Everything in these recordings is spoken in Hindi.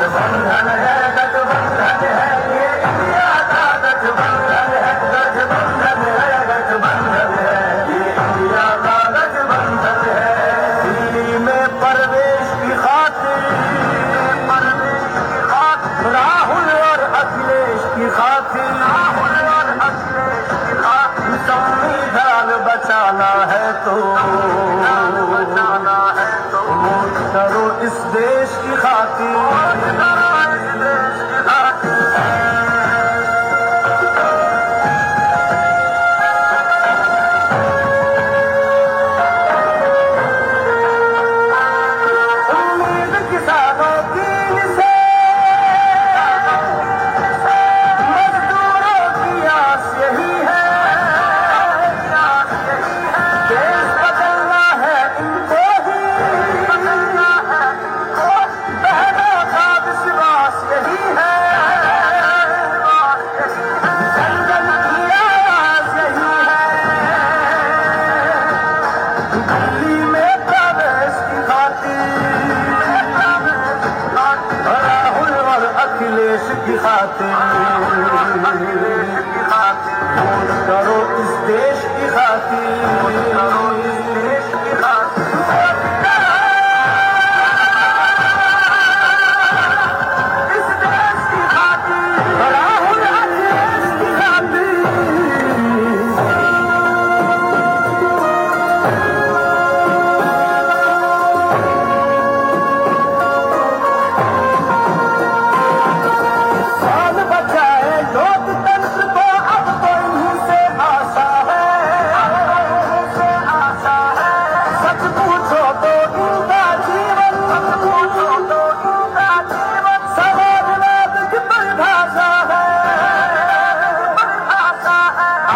गठबंधन है, गठबंधन है, ये इंडिया का गठबंधन है, गठबंधन है, गठबंधन है, ये इंडिया का गठबंधन है। दिल्ली में प्रवेश की खातिर, राहुल और अखिलेश की खातिर, संविधान बचाना है तो वोट करो इस देश की खातिर। उम्मीद किसानों की से, मजदूरों की आस यही है, देश बदलना है इनको ही, बहनों का विश्वास यही है, जन जन की आवाज यही है। दिल्ली में प्रवेश की खातिर, राहुल और अखिलेश की खातिर, वोट करो इस देश की खातिर, करो इस देश की खातिर, इस देश की खातिर, राहुल अखिलेश की खातिर। जान बचाए लोकतंत्र को, अब तो इन्हीं से आशा है, सच पूछो तो इनका जीवन, सच पूछो तो इनका जीवन समाजवाद की परिभाषा है,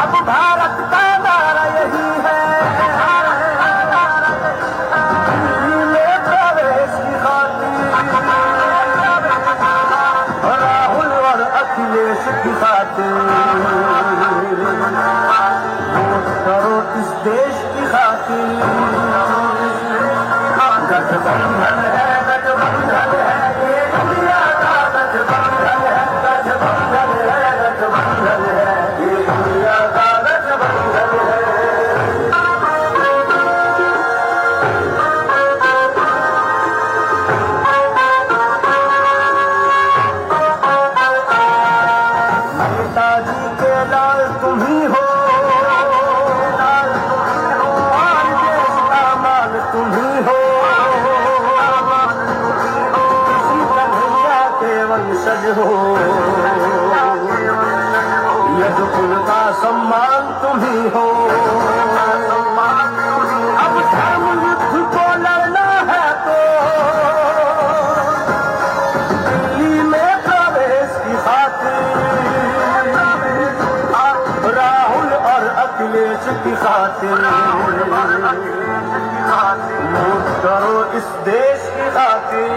अब भारत का नारा यही है, दिल्ली में प्रवेश की खातिर, राहुल और अखिलेश की खातिर, वोट करो इस देश की खातिर। गठबंधन है, गठबंधन है, ये इंडिया का गठबंधन है, गठबंधन है, गठबंधन है, ये इंडिया का गठबंधन है। नेताजी के लाल तुम ही हो, और देश का मान तुम ही हो, किसी कन्हैया के वंशज हो, यदुकुल का सम्मान तुम ही हो। अब धर्म युद्ध को लड़ना है तो दिल्ली में प्रवेश की खातिर, राहुल और अखिलेश की खातिर, वोट करो इस देश की खातिर,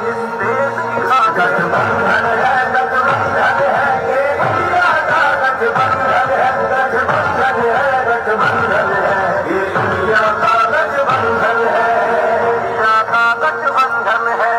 इस देश की खातिर। गठबंधन है, गठबंधन है, ये इंडिया का गठबंधन है, गठबंधन है, गठबंधन है, ये इंडिया का गठबंधन है, इंडिया का गठबंधन है।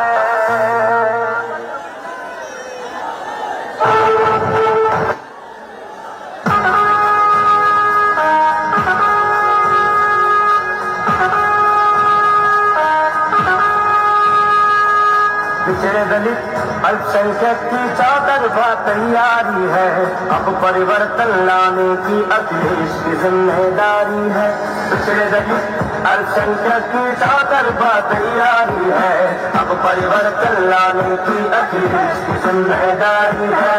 पिछड़े दलित अल्पसंख्यक की चौतरफा तैयारी है, अब परिवर्तन लाने की अखिलेश की जिम्मेदारी है। पिछड़े दलित अल्पसंख्यक की चौतरफा तैयारी है, अब परिवर्तन लाने की अखिलेश की जिम्मेदारी है।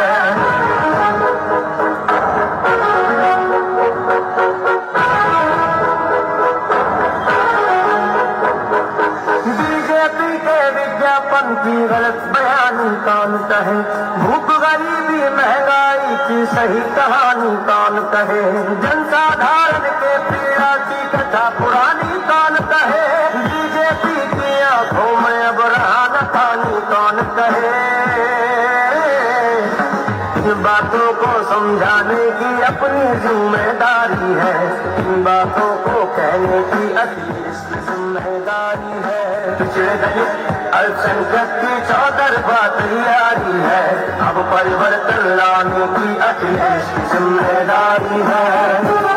बीजेपी के विज्ञापन की गलत बयानी कौन कहे, भूख गरीबी महंगाई की सही कहानी कौन कहे, जनसाधारण के पीड़ा की कथा पुरानी कौन कहे, बीजेपी की आंखों में अब रहा न पानी कौन कहे। इन बातों को समझाने की अपनी जिम्मेदारी है, इन बातों को कहने की अखिलेश की जिम्मेदारी है। पिछड़े दलित अल्पसंख्यक की चौतरफा तैयारी है, अब परिवर्तन लाने की अखिलेश की जिम्मेदारी है।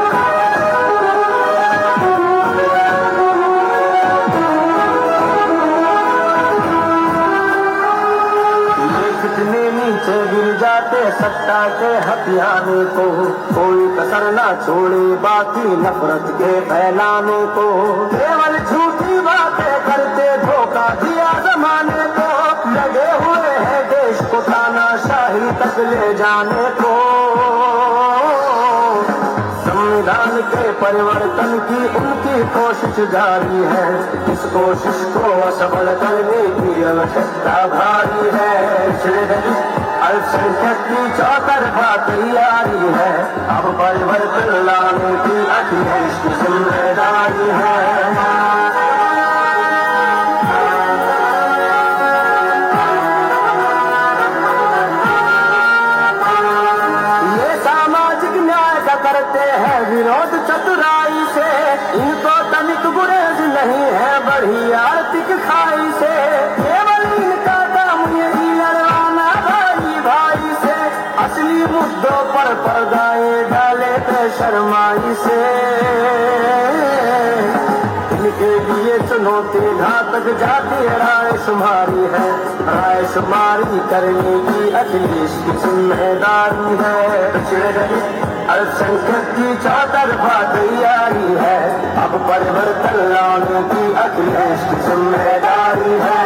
नीचे गिर जाते सत्ता के हथियाने को, कोई कसर ना छोड़े बाकी नफरत के फैलाने को। केवल झूठी बातें करते धोखा दिया जमाने को, लगे हुए हैं देश को तानाशाही तक ले जाने को। संविधान के परिवर्तन की उनकी कोशिश जारी है, इस कोशिश को असफल करने की आवश्यकता भारी है। अल्पसंख्यक की चौतरफा तैयारी है, अब परिवर्तन लाने की अखिलेश की जिम्मेदारी है। ये सामाजिक न्याय का करते हैं विरोध चतुराई से, इनको तनिक गुरेज नहीं है बढ़ी आर्थिक खाई से। केवल इनका काम यही लड़वाना भाई से, असली मुद्दों पर पर्दाएं डाले थे शर्माई से। इनके लिए चुनौती घातक जाती रायशुमारी है, रायशुमारी करने की अखिलेश की जिम्मेदारी है। अल्पसंख्यक की चौतरफा तैयारी है, अब परिवर्तन लाने की अखिलेश की जिम्मेदारी है।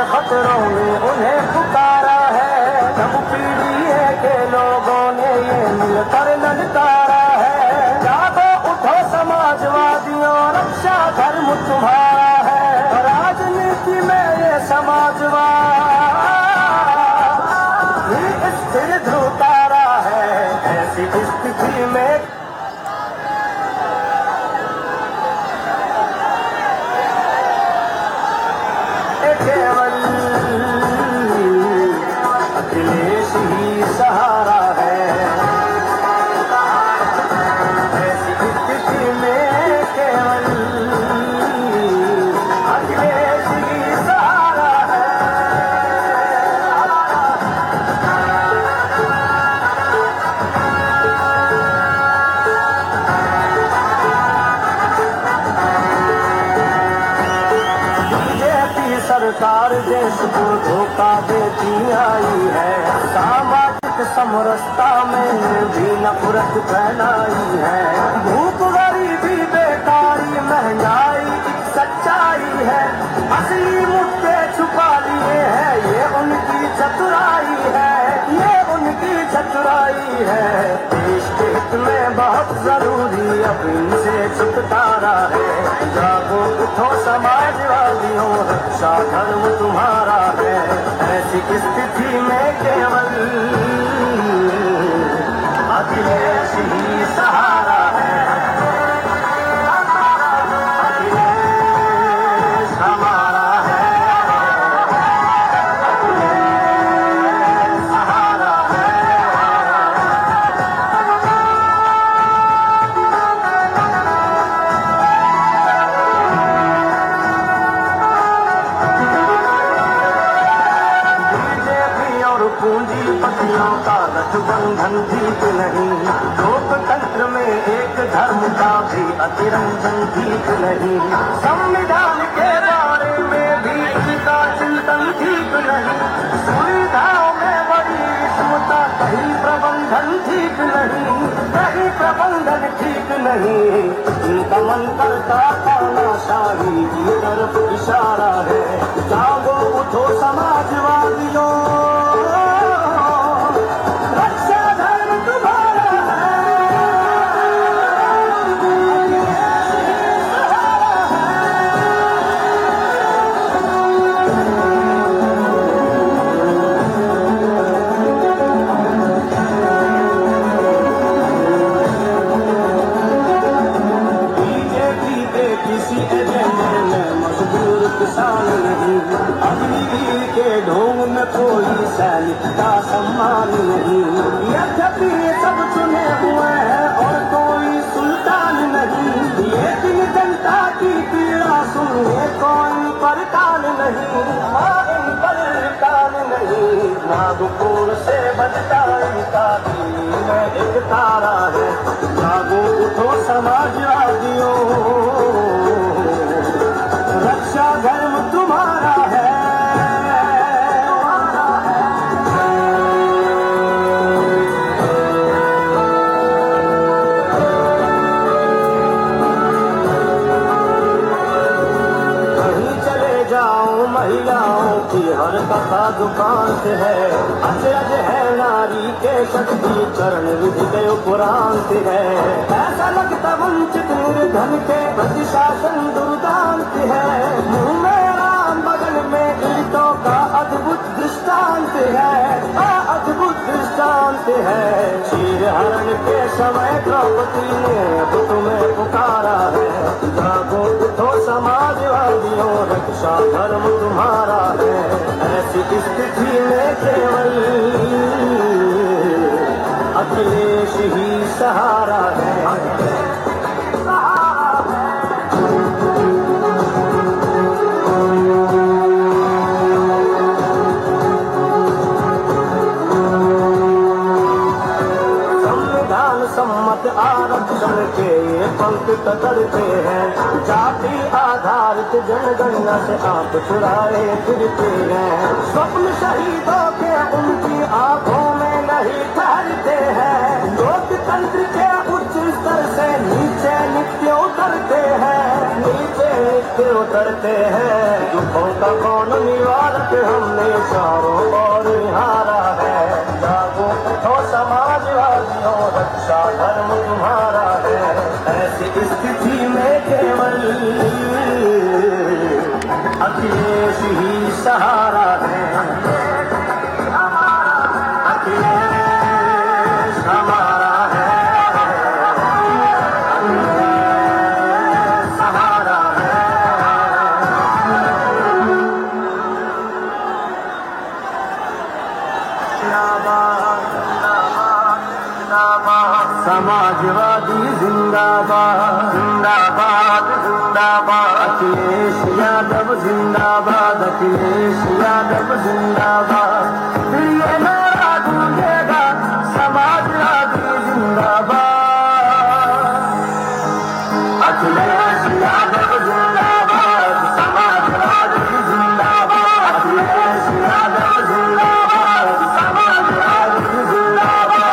खतरों में उन्हें पुकारा है, सब पीढ़ी के लोगों ने ये मिलकर ललकारा है। जागो उठो समाजवादियों, रक्षा धर्म तुम्हारा है। राजनीति में ये समाजवाद ही स्थिर ध्रुवतारा है। ऐसी स्थिति में केवल अखिलेश ही सहारा है। ऐसी स्थिति में केवल अखिलेश ही सहारा है। सरकार देश को धोखा देती आई है, सामाजिक समरसता में भी नफरत फैलाई है। भूख गरीबी बेकारी महंगाई सच्चाई है, असली मुद्दे छुपा लिए हैं, ये उनकी चतुराई है, ये उनकी चतुराई है। देश के हित में बहुत जरूरी अब इनसे छुटकारा है। जागो उठो समाजवादियों, रक्षा धर्म तुम्हारा है। ऐसी स्थिति में केवल अखिलेश ही सहारा है। अखिलेश हमारा है, अखिलेश सहारा है। पूंजीपतियों का गठबंधन ठीक नहीं, लोकतंत्र में एक धर्म का भी अतिरंजन ठीक नहीं। संविधान के बारे में भी इनका चिंतन ठीक नहीं, सुविधाओं में बड़ी विषमता, कहीं प्रबंधन ठीक नहीं, कहीं प्रबंधन ठीक नहीं। इनका मन करता तानाशाही की तरफ इशारा है। जागो उठो समाजवादियों, रक्षा धर्म तुम्हारा है। बीजेपी के किसी सैनिक का सम्मान नहीं। यद्यपि ये सब चुने हुए हैं और कोई सुल्तान नहीं, ये दिन जनता की पीड़ा सुनने कोई परकाल नहीं। हाँ, इन परकाल नहीं। नागपुर से बजता इनका दिल्ली में एक तारा है। जागो उठो समाजवादियों, रक्षा धर्म तुम्हारा है। महिलाओं की हर कथा दुकान से है। अचरज है नारी के शक्ति चरण विधि के उपरांत है। ऐसा लगता वंचित निर्धन के प्रति शासन दुर्दांत है। मुंह में राम बगल में ईंटों का अद्भुत दृष्टांत है। अद्भुत दृष्टांत है। क्षीर हरण के समय द्रौपदी ने अब तुम्हें पुकारा है। जागो उठो समाजवादियों, रक्षा धर्म तुम्हारा है। ऐसी स्थिति में केवल अखिलेश ही सहारा है। सम्मत आरक्षण के ये पंख कतरते हैं। जाति आधारित जनगणना से आप चुराए फिरते हैं। स्वप्न शहीदों के उनकी आंखों में नहीं ठहरते हैं। लोकतंत्र के उच्च स्तर से नीचे नित्य उतरते हैं। नीचे नित्य उतरते हैं। दुखों का कौन निवारक हमने चारों ओर निहारा है। जागो उठो समाजवादियों, रक्षा धर्म तुम्हारा है। ऐसी स्थिति में केवल अखिलेश ही सहारा है। अखिलेश हमारा है। अखिलेश सहारा है। समाजवादी जिंदाबाद जिंदाबाद जिंदाबाद। अखिलेश यादव जिंदाबाद अखिलेश यादव जिंदाबाद। फिर ये नारा गूंजेगा समाजवादी जिंदाबाद। अखिलेश यादव जिंदाबाद समाजवादी जिंदाबाद। अखिलेश यादव जिंदाबाद समाजवादी जिंदाबाद।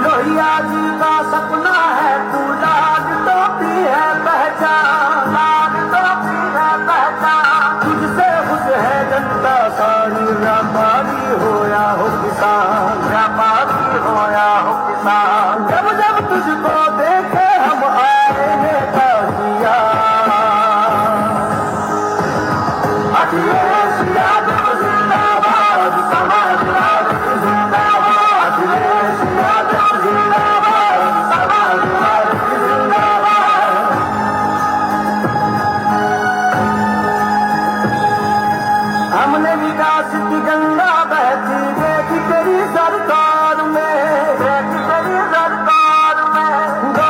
लोहिया जी का सपना है तू लाल टोपी है पहचान। लाल टोपी है पहचान। तुझसे खुश है जनता सारी। व्यापारी हो या हो किसान, व्यापारी हो या हो किसान। जब जब तुझको देखे हम आएंगे ताजिया। अखिलेश यादव जिंदाबाद समाजवादी जिंदाबाद। अखिलेश यादव जिंदाबाद समाजवादी जिंदाबाद। हमने विकास की गंगा बहती देखी तेरी सरकार में। देखी तेरी सरकार में। दो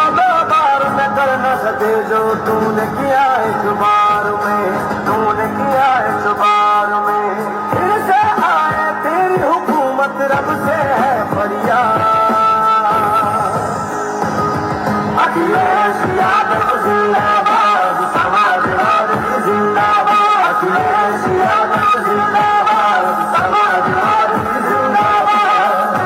बार में कर न सके जो तूने किया इस बार में। तूने किया इस बार में। फिर से आए तेरी हुकूमत रब से है फरियाद। अखिलेश यादव जिंदाबाद समाजवादी जिंदाबाद। अखिलेश यादव जिंदाबाद समाजवादी जिंदाबाद।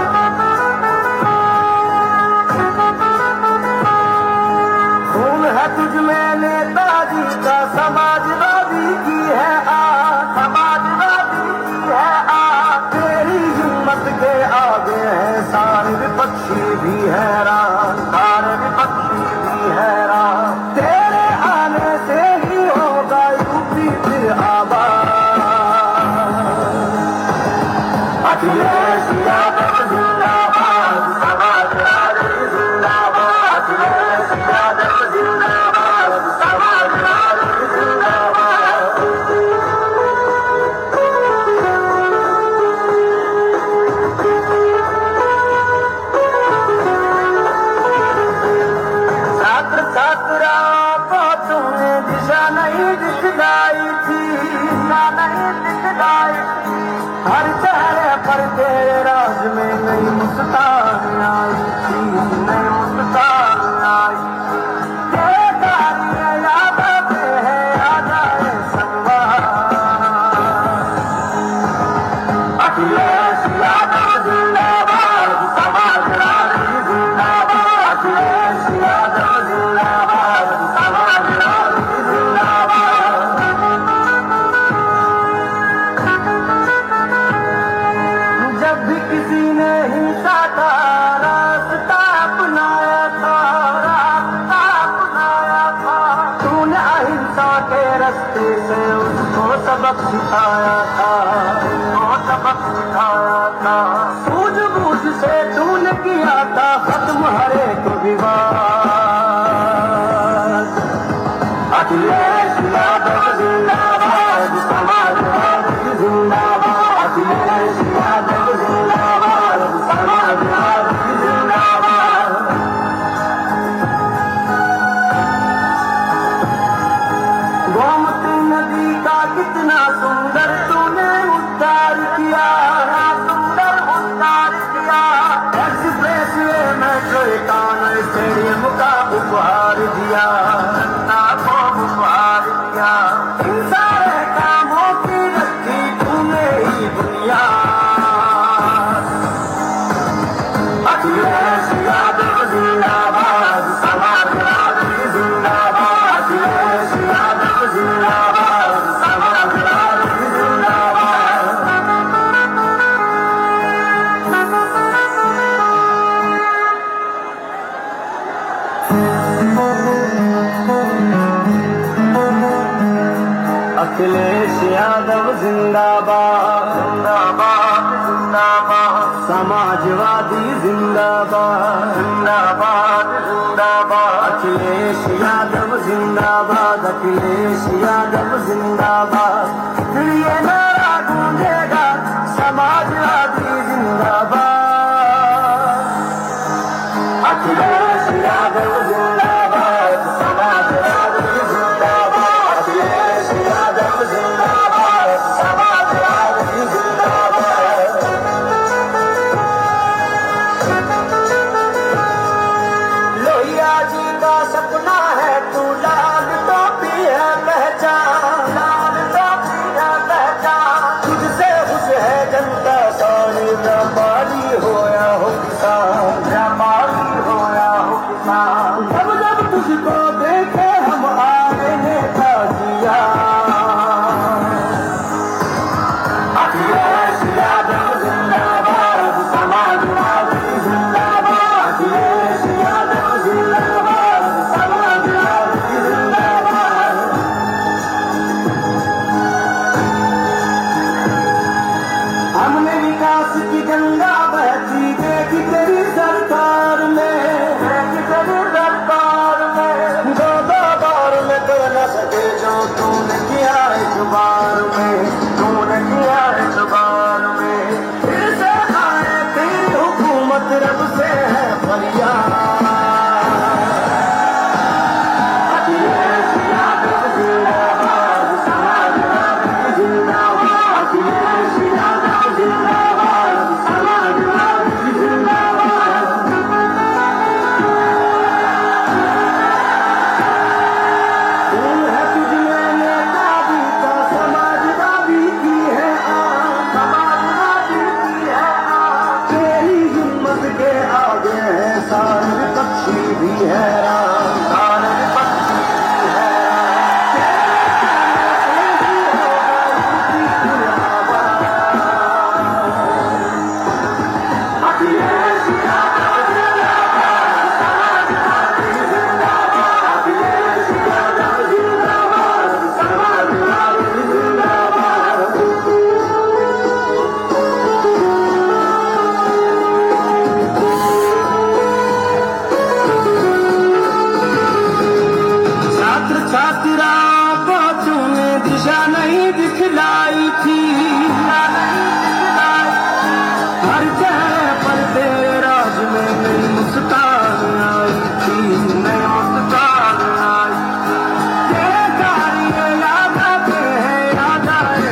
खून है तुझ में नेताजी का समाजवादी की है आज। समाजवादी की है आज। तेरी हिम्मत के आगे है सारे विपक्षी भी हैरान। सारे विपक्षी भी हैरान। तेरे आने से ही होगा यूपी फिर आबाद। अखिलेश यादव जिंदाबाद समाजवादी जिंदाबाद। अखिलेश यादव जिंदाबाद समाजवादी जिंदाबाद। दिशा नहीं दिखलाई थी, हर चेहरे पर तेरे राज में नई मुस्कान आई थी, नई मुस्कान आई थी। ये सारी याद आते हैं आ जाए संगवार, अखिलेश यादव जिंदाबाद, समाजवादी जिंदाबाद, अखिलेश यादव जिंदाबाद, समाजवादी जिंदाबाद। जब भी किसी ने हिंसा का रास्ता अपनाया था, रास्ता अपनाया था, तूने अहिंसा के रास्ते से उसको सबक सिखाया था, उसको सबक सिखाया था। सूझबूझ से तूने किया था खत्म हर एक विवाद, अखिलेश यादव जिंदाबाद, समाजवादी जिंदाबाद, अखिलेश यादव जिंदाबाद, समाजवादी जिंदाबाद। गोमती नदी का कितना सुंदर तूने उद्धार किया, सुंदर उद्धार किया। एक्सप्रेस वे मेट्रो कानून स्टेडियम का उपहार दिया, आपको उपहार दिया। इन सारे कामों की रखी तूने ही बुनियाद, अखिलेश यादव जिंदाबाद, समाजवादी जिंदाबाद, अखिलेश यादव जिंदाबाद, समाजवादी जिंदाबाद। अखिलेश यादव जिंदाबाद, जिंदाबाद जिंदाबाद, समाजवादी जिंदाबाद, जिंदाबाद जिंदाबाद, अखिलेश यादव जिंदाबाद, अखिलेश यादव जिंदाबाद। फिर ये नारा गूंजेगा समाजवादी जिंदाबाद, अखिलेश यादव जिंदाबाद, समाजवादी जिंदाबाद, अखिलेश यादव जिंदाबाद, समाजवादी जिंदाबाद। लोहिया जी का सपना है तू, लाल टोपी है पहचान, लाल टोपी है पहचान। तुझसे खुश है जनता सारी, व्यापारी होया हो किसान, व्यापारी होया हो किसान। जब जब तुझको देखे हम आए नेता जिया, अखिलेश यादव जिंदाबाद, समाजवादी जिंदाबाद, अखिलेश यादव जिंदाबाद, समाजवादी जिंदाबाद। हमने विकास की गंगा बहती देखी तेरी सरकार में, देखी तेरी सरकार में। दो दो बार में कर न सके जो तूने किया एक बार में, तूने किया एक बार में। फिर से आए तेरी हुकूमत, रब से है फरियाद, अखिलेश यादव जिंदाबाद, समाजवादी जिंदाबाद, अखिलेश यादव जिंदाबाद, समाजवादी जिंदाबाद। खून है तुझमें नेता भी का, समाजवादी की है आन, समाजवादी की है आन। तेरी हिम्मत के आगे है सारे विपक्षी भी हैरान, सारे विपक्षी भी हैरान। तेरी होगा यूपी जिंदाबाद, अखिलेश यादव जिंदाबाद, समाजवादी जिंदाबाद, अखिलेश यादव जिंदाबाद, समाजवादी जिंदाबाद। छात्र छात्राओं को तूने दिशा नहीं दिखलाई थी, हर चेहरे पर तेरे राज में नई मुस्कान आई थी, नई मुस्कान आई थी। ये सारी याद आते हैं आ जाए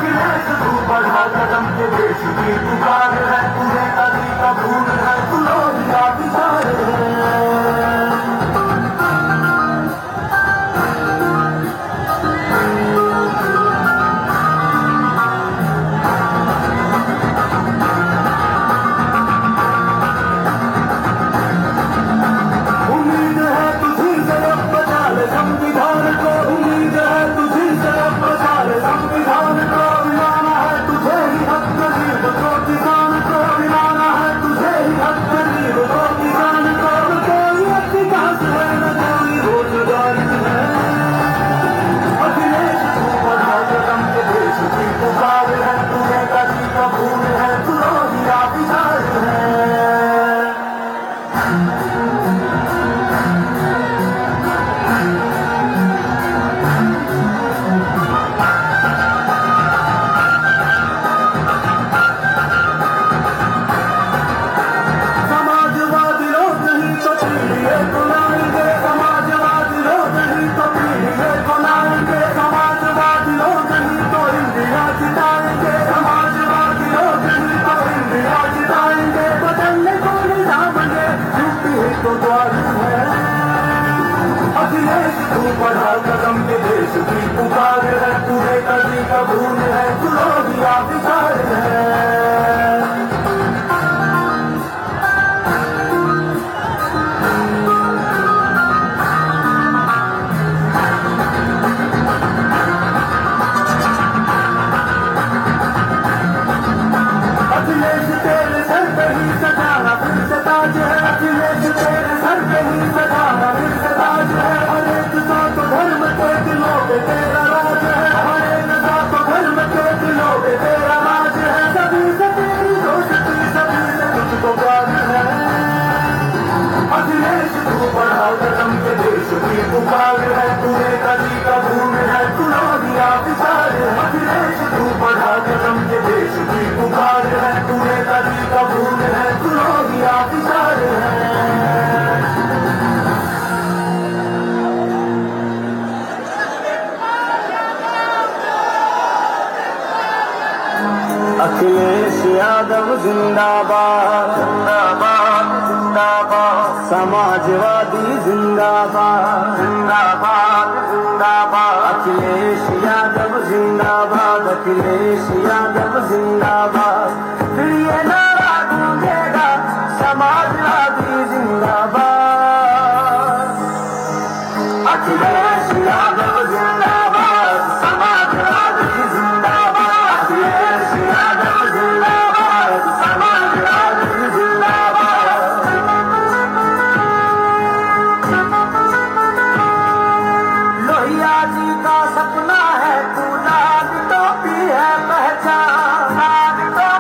अखिलेश तू बढ़ा कदम के देश की पुकार है, तुझे कभी का भूल है, तू लोहिया विचार है। उम्मीद है तुझी से अब बचा ले संविधान को, उम्मीद है तुझी से अब बचा ले संविधान को। मिलाना है तुझे ही हक गरीब को किसान को, मिलाना है तुझे ही हक गरीब को किसान को। कोई अधिकार है न कोई रोजगार है, अखिलेश तू बढ़ा कदम के देश की पुकार है, तुझे कभी का भूल है, तू लोहिया विचार है। समाजवादी लोग नहीं तो पीढ़िए को लाएंगे, समाजवादी लोग नहीं तो पीढ़िए को लाएंगे, समाजवादी लोग नहीं तो इंडिया जिताएंगे, समाजवादी लोग नहीं तो इंडिया जिताएंगे। बदलने को निजाम ये यूपी ही तो द्वार है, अखिलेश तू बढ़ा कदम के देश की पुकार है, तुझे कभी का भूल है, तू लोहिया विचार है। अखिलेश तेरे सर पे ही सजाना फिर से ताज है, अखिलेश तेरे सर पे ही सजाना फिर से ताज है। हर एक जात धर्म के दिलों पे तेरा राज है, हर एक जात धर्म के दिलों पे तेरा राज है। सभी से तेरी दोस्ती, सभी से तुझको प्यार है, अखिलेश तू बढ़ा कदम के देश की पुकार है, तुझे कभी का भूल है, तू लोहिया विचार है। अखिलेश तू बढ़ा कदम के देश की पुकार है, तुझे कभी का भूल है, तू लोहिया विचार है। अखिलेश यादव जिंदाबाद जिंदाबाद जिंदाबाद, समाजवादी जिंदाबाद जिंदाबाद जिंदाबाद, अखिलेश यादव जिंदाबाद, अखिलेश यादव जिंदाबाद। फिर ये नारा गूंजेगा समाजवादी जिंदाबाद, अखिलेश यादव जिंदाबाद, समाजवादी जिंदाबाद, अखिलेश यादव जिंदाबाद, समाजवादी जिंदाबाद। लोहिया जी का सपना है तू, लाल टोपी है पहचान, लाल टोपी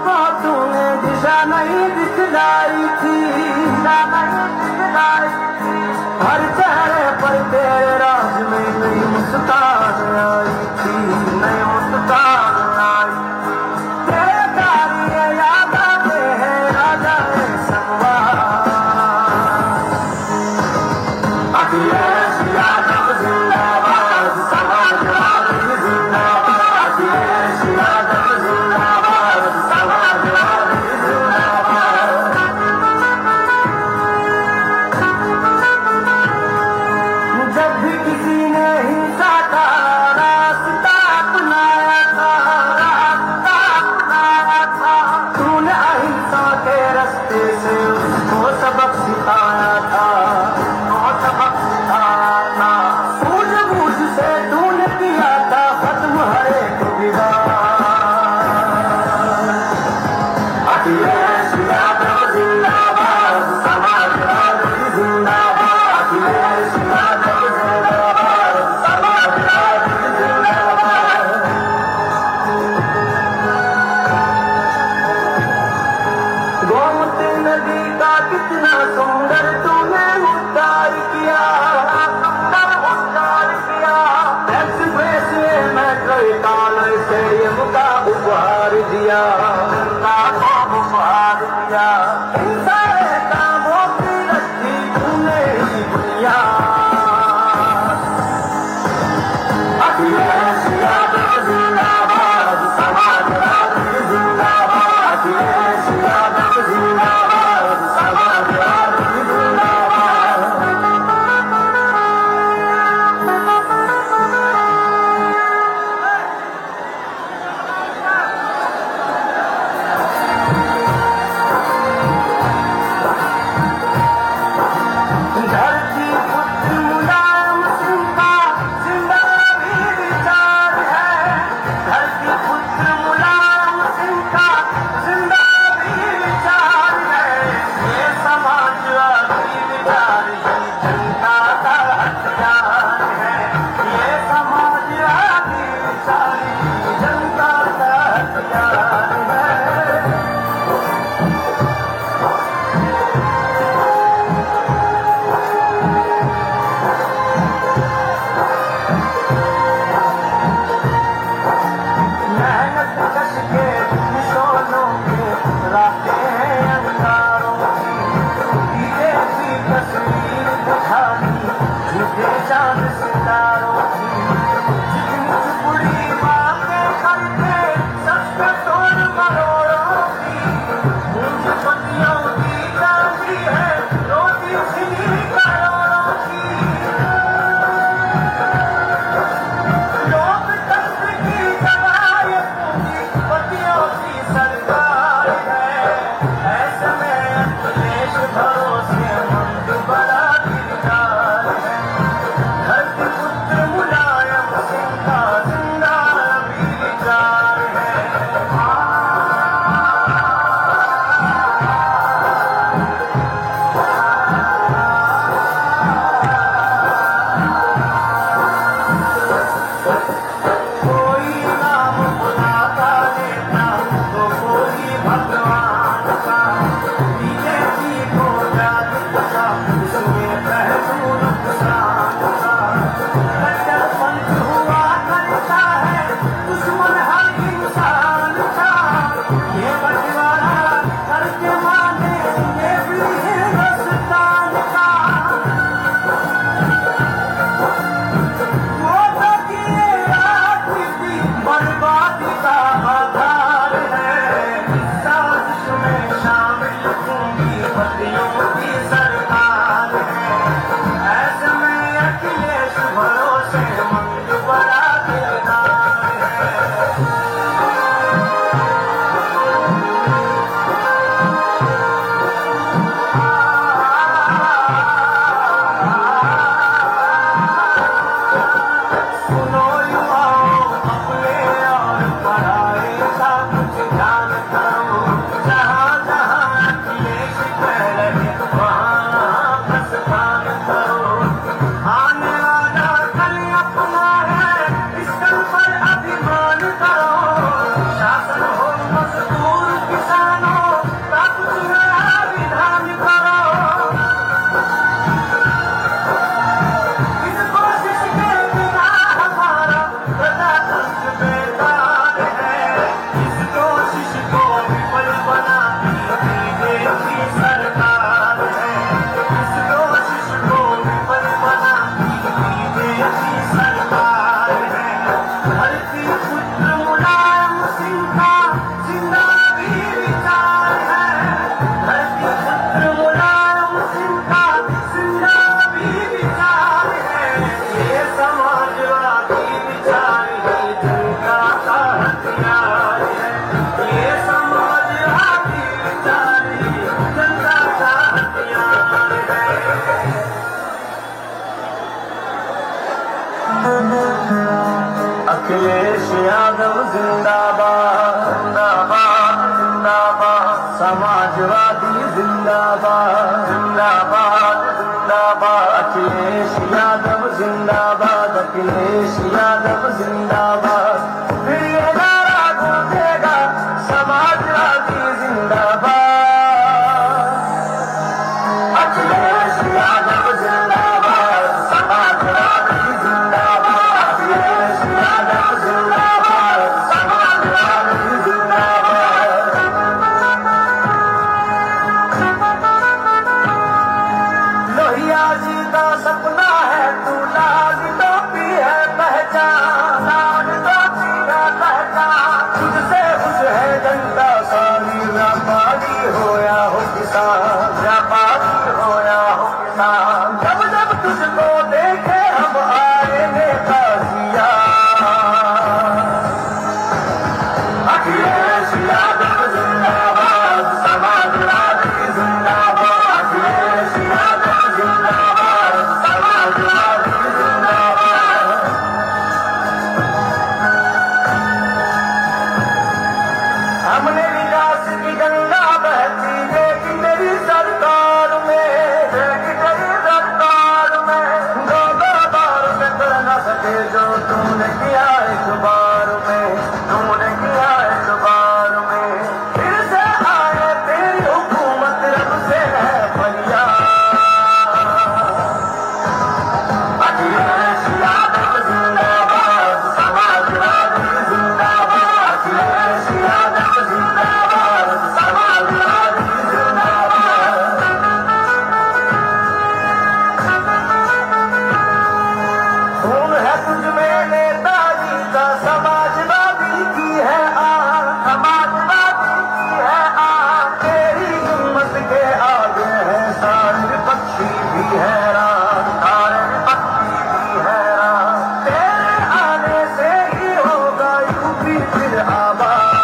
को तूने दिशा नहीं दिखलाई थी, हर चेहरे पर तेरे राज में नई मुस्कान आई थी, नई मुस्कान आई। तेरे कार्य याद आते हैं राजा संगवार, अखिलेश यादव जिंदाबाद, समाजवादी जिंदाबाद, अखिलेश यादव जिंदाबाद, समाजवादी जिंदाबाद। जब भी किसी ने हिंसा का रास्ता अपनाया था, तूने अहिंसा के रास्ते से उसको सबक सिखाया था, सूझबूझ से तूने किया था खत्म हर एक विवाद। अखिलेश यादव जिंदाबाद, समाजवादी जिंदाबाद, अखिलेश यादव जिंदाबाद, समाजवादी जिंदाबाद। गोमती नदी का कितना सुंदर तूने उद्धार किया, एक्सप्रेस वे मेट्रो कालर से यमुना उपहार दिया, उपहार दिया। इन सारे कामों की रखी तूने ही बुनियाद। अखिलेश यादव जिंदाबाद, समाजवादी जिंदाबाद, अखिलेश यादव जिंदाबाद, समाजवादी जिंदाबाद। धरती पुत्र मुलायम सिंह का जिंदा भी विचार है, धरती पुत्र मुलायम सिंह का जिंदा भी विचार है। ये समाजवादी विचार ही जनता का हथियार है, ये समाजवादी विचार ही जनता का हथियार है। मेहनत कश के निशानों के रास्ते हैं अंगारों की, बीजेपी तस्वीर दिखानी झूठे चांद सितारों की। जितनी बुरी बातें करते सबका तोड़ मरोड़ों की, पूंजीपतियों की चांदी है रोटी सीधी करोड़ों की। लोकतंत्र की सवाल पूंजीपतियों की सरकार है, ऐसे में अखिलेश भरोसेमंद बड़ा दिलदार है। धरती पुत्र मुलायम सिंह का जिंदा भी विचार है। कोई नाम बुलाता लेता तो कोई भगवान का, बीजेपी को जागता उसमें पहलू नुकसान का। कट्टरपंथ हुआ करता है दुश्मन हर इंसान का, ये बंटवारा करके मानेंगे भी हिंदुस्तान का। वो तो किए राजनीति बर्बादी का आधार है, साजिश में शामिल पूंजीपतियों की सरकार है। ऐसे में अखिलेश भरोसेमंद बड़ा दिलदार है। सुनो युवाओ अपने और पढ़ाई का कुछ ध्यान करो, जहाँ जहाँ अखिलेश कह रहे वहाँ जिंदाबाद जिंदाबाद जिंदाबाद समाजवादी जिंदाबाद जिंदाबाद जिंदाबाद अखिलेश यादव जिंदाबाद अखिलेश यादव जिंदाबाद फिर ये नारा गूंजेगा समाजवादी जिंदाबाद अखिलेश यादव जिंदाबाद समाजवादी जिंदाबाद अखिलेश यादव जिंदाबाद समाजवादी जिंदाबाद लोहिया जी का सपना है तू लाल टोपी है पहचान लाल टोपी है पहचान तुझसे खुश है जनता सारी व्यापारी हो या हो किसान व्यापारी हो या हो किसान जब जब तुझको देखे हम आए नेता जिया अखिलेश यादव जिंदाबाद समाजवादी जिंदाबाद अखिलेश यादव जिंदाबाद समाजवादी जिंदाबाद हमने विकास की गंगा बहती देखी तेरी सरकार में देखी तेरी सरकार में दो बार में कर न सके जो तूने किया एक बार में तूने किया एक बार में फिर से आए तेरी हुकूमत रब से है फरियाद अखिलेश यादव जिंदाबाद समाजवादी जिंदाबाद अखिलेश यादव जिंदाबाद समाजवादी जिंदाबाद खून है तुझ में नेताजी का समाजवादी की है आन समाजवादी की है आन तेरी हिम्मत के आगे है सारे विपक्षी भी हैरान सारे विपक्षी भी हैरान तेरे आने से ही होगा यूपी फिर आबाद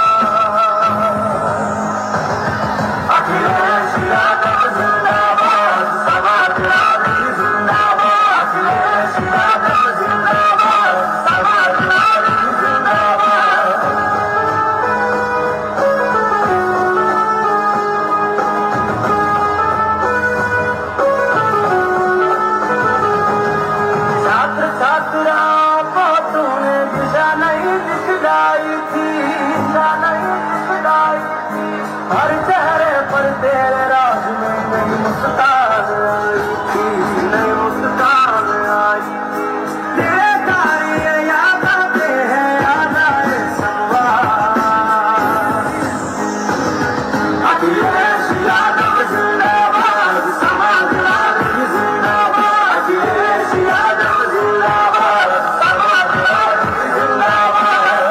अखिलेश यादव जिंदाबाद समाजवादी जिंदाबाद अखिलेश यादव जिंदाबाद समाजवादी जिंदाबाद छात्र छात्राओं को तूने दिशा नहीं दिखलाई थी दिशा नहीं दिखलाई थी हर चेहरे पर तेरे राज में नई मुस्कान आई थी नई मुस्कान आई थी तेरे कार्य याद आते हैं याद आए संवाद अखिलेश यादव जिंदाबाद समाजवादी जिंदाबाद अखिलेश यादव जिंदाबाद समाजवादी जिंदाबाद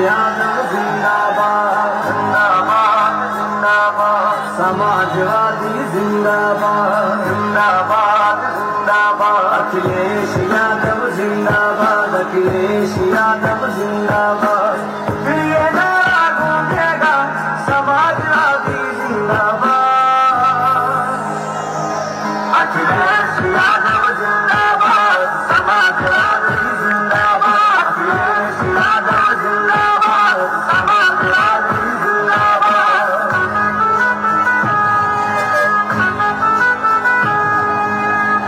यादव जिंदाबाद जिंदाबाद जिंदाबाद, समाजवादी जिंदाबाद जिंदाबाद जिंदाबाद, अखिलेश यादव जिंदाबाद अखिलेश यादव जिंदाबाद, फिर ये नारा गूंजेगा समाजवादी जिंदाबाद, अखिलेश यादव जिंदाबाद समाजवादी जिंदाबाद, अखिलेश यादव जिंदाबाद समाजवादी जिंदाबाद।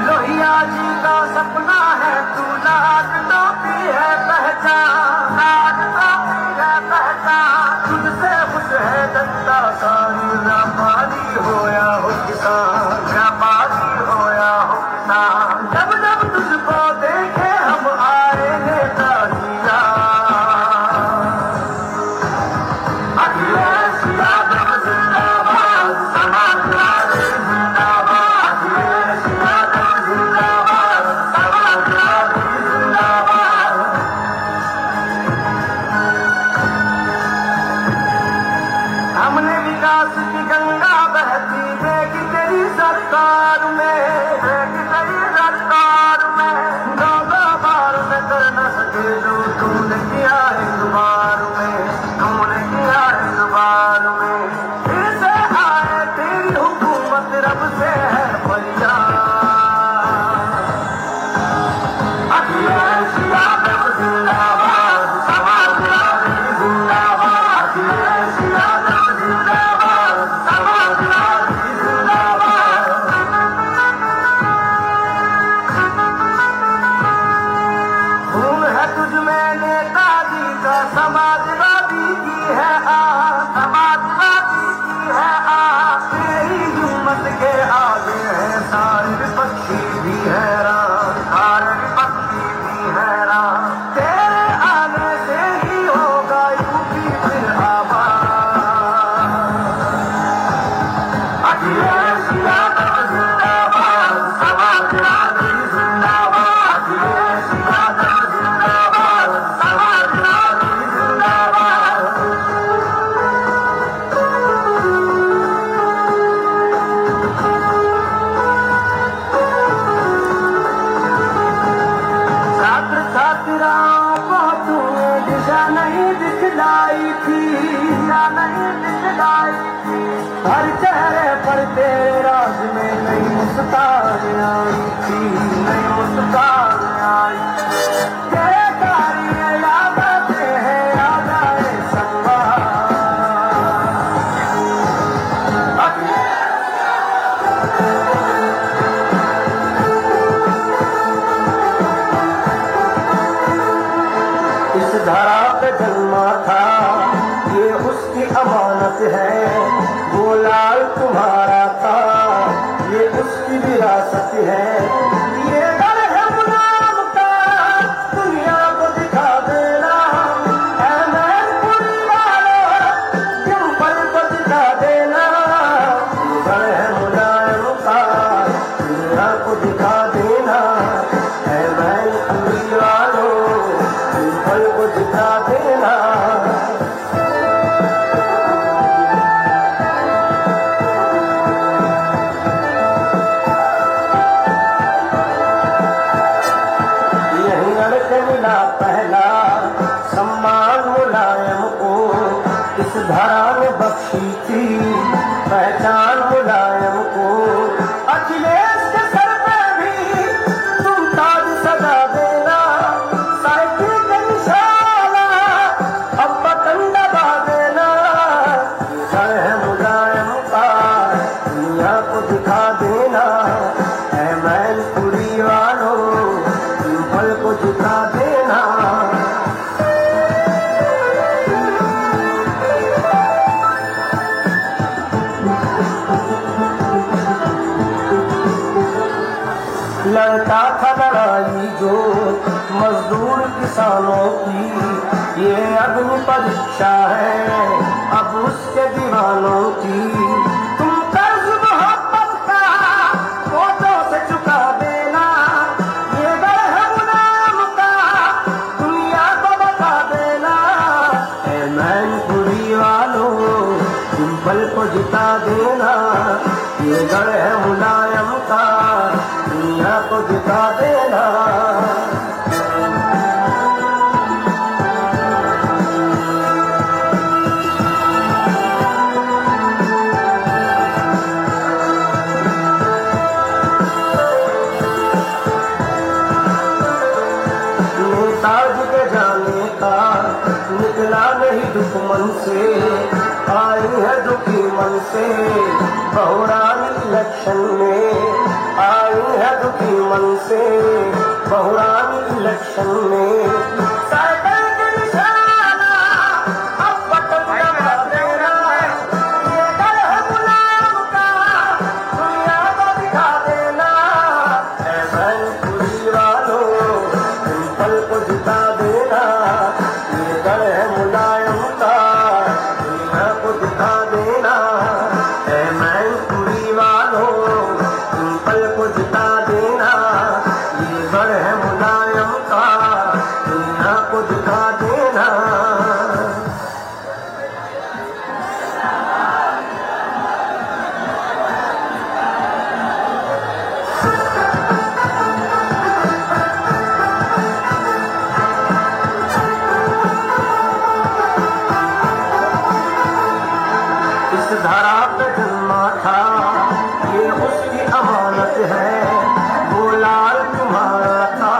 लोहिया जी का सपना है तू लाज टोपी है पहचान, लाज टोपी है पहचान, तुझसे खुश है जनता सारी, व्यापारी हो या हो किसान, व्यापारी हो या हो किसान, जब जब तुझको देखे हम आएंगे तालियां, अखिलेश यादव जिंदाबाद समाजवादी जिंदाबाद, अखिलेश यादव जिंदाबाद समाजवादी जिंदाबाद। हमने विकास की गंगा बहती देगी तेरी सरकार में, देगी तेरी सरकार में, दो बार में कर न सके जो तूने किया एक बार में, तूने किया एक बार में, फिर से आए तेरी हुकूमत रब से है फरियाद, अखिलेश यादव जिंदाबाद समाजवादी जिंदाबाद, अखिलेश यादव जिंदाबाद समाजवादी जिंदाबाद। खून है तुझ में नेताजी का समाजवादी की है आस, समाजवादी की है आस, तेरी हिम्मत के आगे है सारे विपक्षी भी हैरान, सारे विपक्षी भी हैरान, तेरे आने से ही होगा यूपी फिर आबाद, अखिलेश यादव जिंदाबाद समाजवादी जिंदाबाद, अखिलेश यादव जिंदाबाद समाजवादी जिंदाबाद। छात्र छात्राओं को तूने दिशा नहीं दिखलाई थी, दिशा नहीं दिखलाई थी, हर चेहरे पर तेरे राज में नई मुस्कान आई थी, नई मुस्कान आई, तेरे कार्य याद आते हैं याद आए संवाद, इस धरा पे जन्मा था ये उसकी अमानत है, वो लाल तुम्हारा था ये उसकी विरासत है, ये डर है गुलाम का दुनिया को दिखा देना, ऐ मैनपुरी वालों सिंपल को दिखा देना, ये डर है मुलायम का दुनिया को दिखा देना, ऐ मैनपुरी वालों सिंपल को दिखा देना। यही लड़के मिला पहला सम्मान मुलायम को, इस धरा ने बख्शी थी पहचान मुलायम को, अखिलेश के सर पे भी तुम ताज सजा देना, साइकिल का निशाना अब बटन दबा देना, डर है मुलायम का दुनिया को दिखा देना, ऐ मैनपुरी वालों सिंपल को झुका देना। लड़ता था लड़ाई जो मजदूर किसानों की, ये अग्नि परीक्षा है अब उसके दीवानों की, तुम कर्ज मोहब्बत का फोटो से चुका देना, ये डर है गुलाम का दुनिया को बता देना, ऐ मैनपुरी वालों डिम्पल को जिता देना, ये गढ़ है मुलायम का, दुनिया को जिता देना। नेताजी के जाने का निकला नहीं दुश्मन से, आई है दुखी मन से बहुरानी इलेक्शन में, आई है दुखी मन से बहुरानी इलेक्शन में। साइकिल के निशाना अब बटन दबा देना, ये गढ़ है मुलायम का, दुनिया को दिखा देना। ऐ मैनपुरी वालों डिम्पल को जिता देना, ये गढ़ है मुलायम का, दुनिया को दिखा देना। ऐ मैनपुरी वालों डिम्पल को जिता देना, ये गढ़ है मुलायम का, दुनिया को दिखा देना। इस धरा पे जन्मा था, ये उसकी अमानत है, वो लाल तुम्हारा था,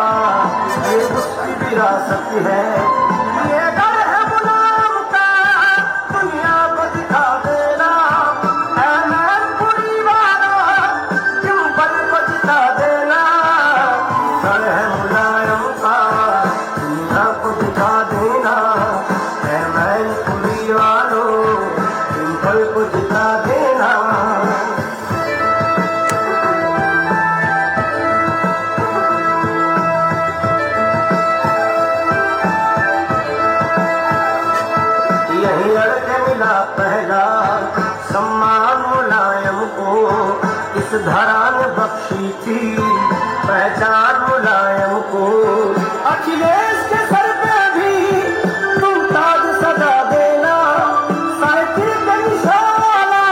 ये उसकी विरासत है। ये गढ़ है मुलायम का, दुनिया को दिखा देना। ऐ मैनपुरी वालों डिम्पल को जिता देना, गढ़ है मुलायम का, दुनिया को दिखा देना। ऐ मैनपुरी वालों डिम्पल को जिता देना। यही लड़के मिला पहला सम्मान मुलायम को, इस धरा ने बख्शी थी पहचान मुलायम को। अखिलेश के सर पे भी तुम ताज सजा देना, साइकिल का निशाना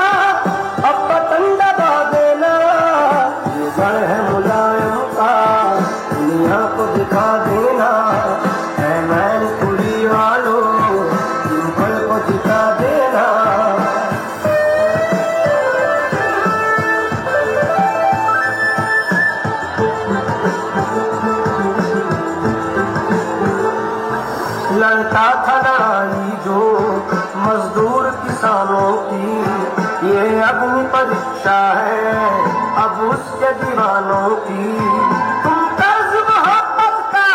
अब बटन दबा देना। ये गढ़ है मुलायम का, दुनिया को दिखा देना। ऐ मैनपुरी वालों डिम्पल को जिता देना। लड़ता था लड़ाई जो मजदूर किसानों की, ये अग्नि परीक्षा है अब उसके दीवानों की। तुम कर्ज मोहब्बत का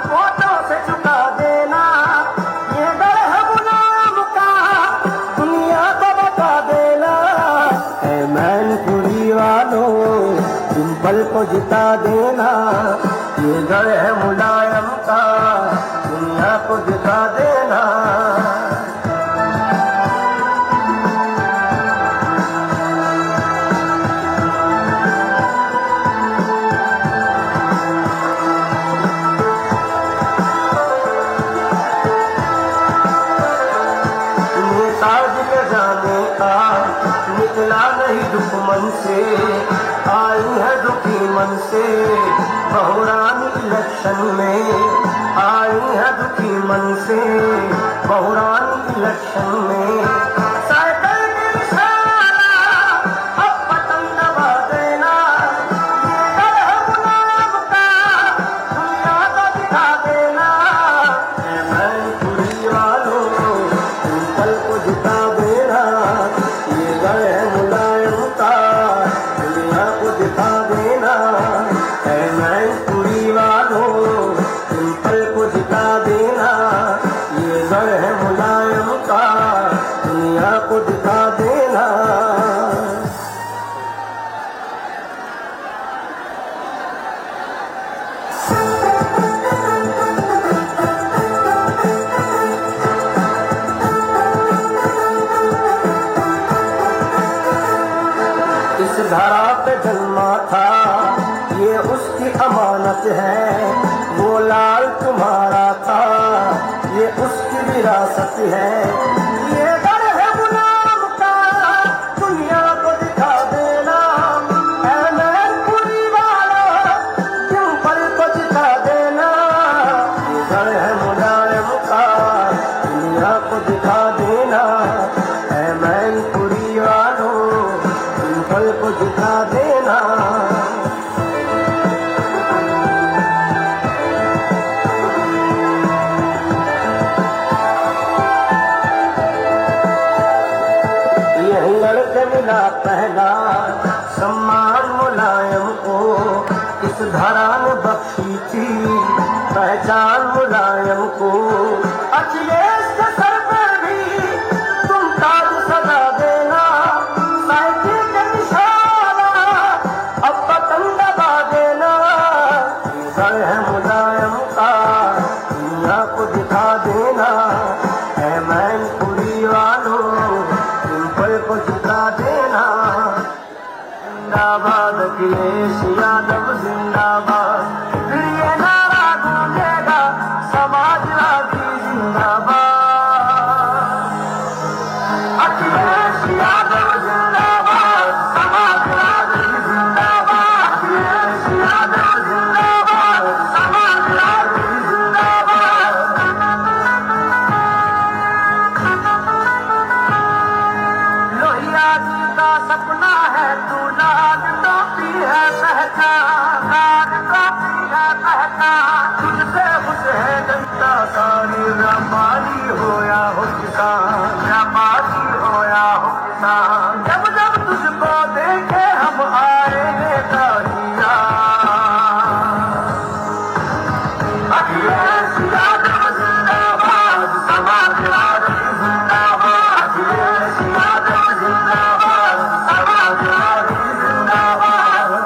वोटों से चुका देना, ये गढ़ है मुलायम का, दुनिया को बता देना। ऐ मैनपुरी वालों डिम्पल को जिता देना, ये गढ़ है मुलायम का, दुनिया को दिखा देना। नेताजी के जाने का निकला नहीं दुश्मन से, आई है दुखी मन से बहुरानी इलेक्शन में, आई है दुखी मन से बहुरानी इलेक्शन में। साइकिल के निशाना अब बटन दबा देना, ये गढ़ है मुलायम का, दुनिया को दिखा देना। ऐ मैनपुरी वालों डिम्पल को जिता देना, ये गढ़ है मुलायम का, दुनिया को दिखा देना। ऐ मैनपुरी वालों डिम्पल को जिता देना, ये गढ़ है मुलायम का, दुनिया को दिखा देना। इस धरा पे जन्मा था, ये उसकी अमानत है, वो लाल तुम्हारा था, ये उसकी विरासत करती है। ये डर है गुलाम का दुनिया को दिखा देना, ऐ मैनपुरी वाला सिंपल को जिता देना। ये डर है मुलायम का दुनिया को दिखा देना, ऐ मैनपुरी वालों सिंपल को जिता देना। मिला पहला सम्मान मुलायम को, इस धरा ने बख्शी थी पहचान मुलायम को। अखिलेश के सर पर भी तुम ताज सजा देना, साइकिल के निशाना अब पतंग दबा देना। घर है मुलायम का दुनिया को दिखा देना, है मैनपुरी वालों सिंपल को जिता देना। जिंदाबाद अखिलेश यादव जिंदाबाद, फिर ये नारा गूंजेगा समाजवादी जिंदाबाद। अखिलेश यादव जिंदाबाद, समाजवादी जिंदाबाद। अखिलेश यादव जिंदाबाद, समाजवादी जिंदाबाद। लोहिया जी का सपना है तू लाल टोपी है पहचान, लाल टोपी है पहचान। तुझसे खुश है जनता सारी, व्यापारी हो या हो किसान, व्यापारी हो या हो किसान। जब जब तुझको देखे हम आएंगे तालियां। अखिलेश यादव जिंदाबाद, समाजवादी जिंदाबाद। अखिलेश यादव जिंदाबाद, समाजवादी जिंदाबाद।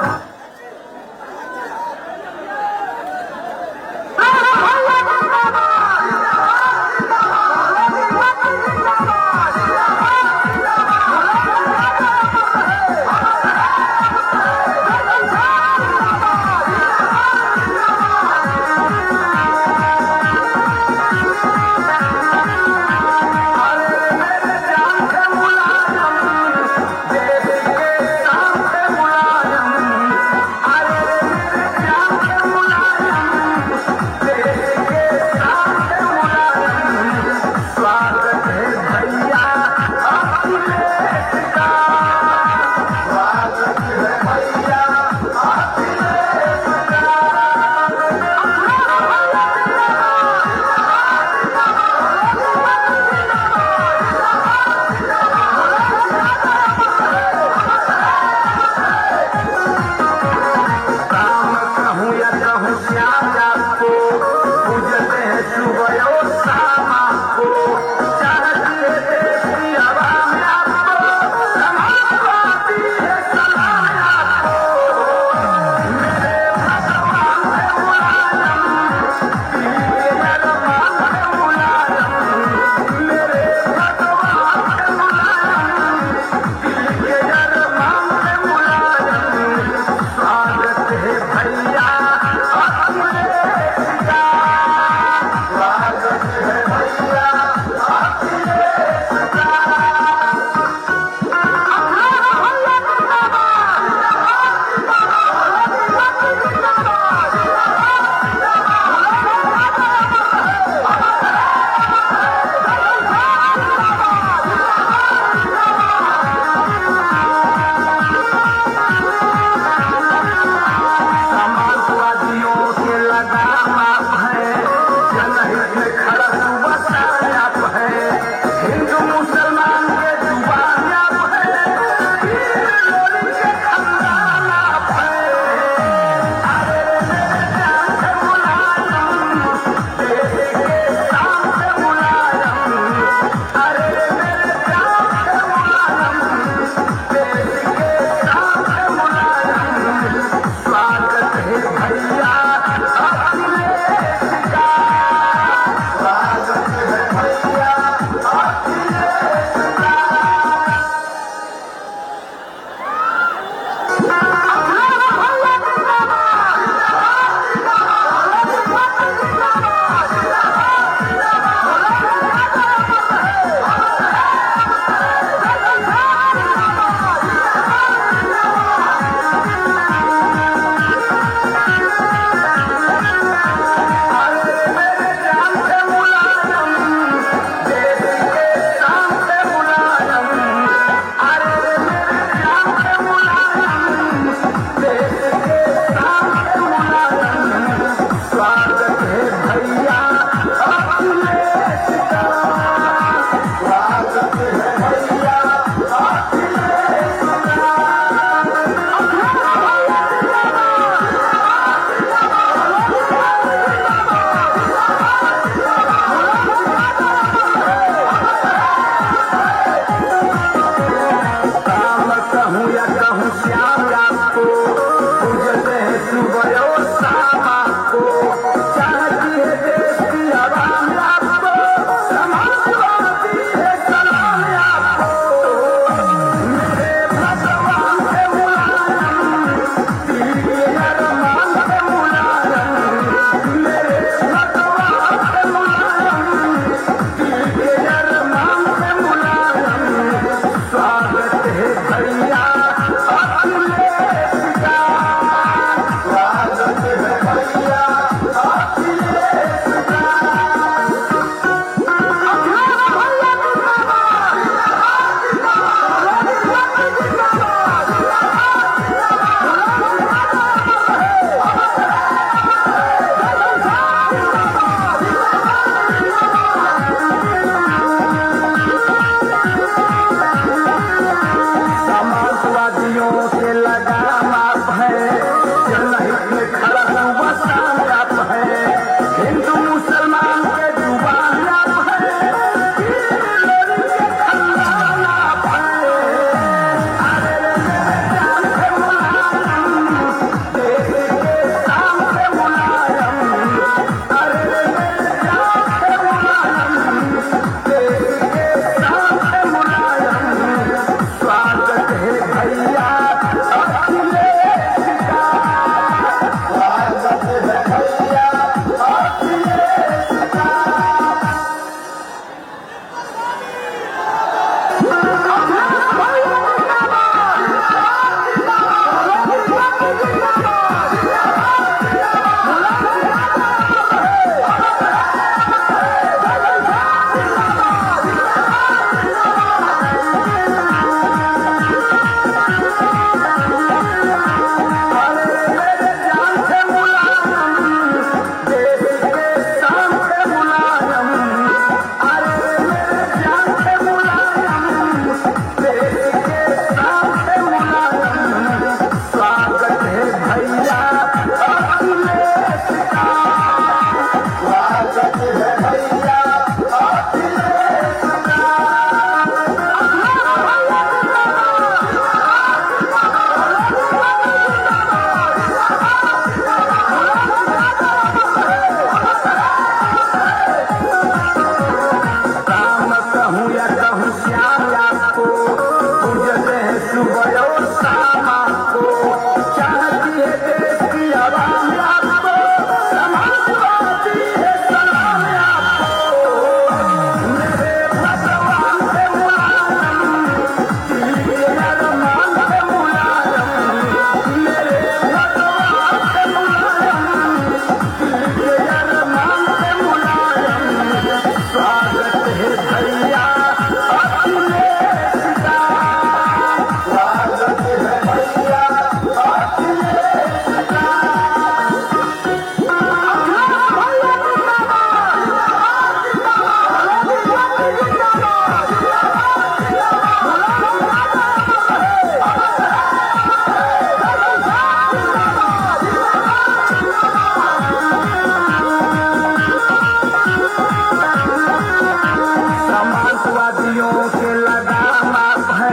समाजवादियों के लगाम आप है,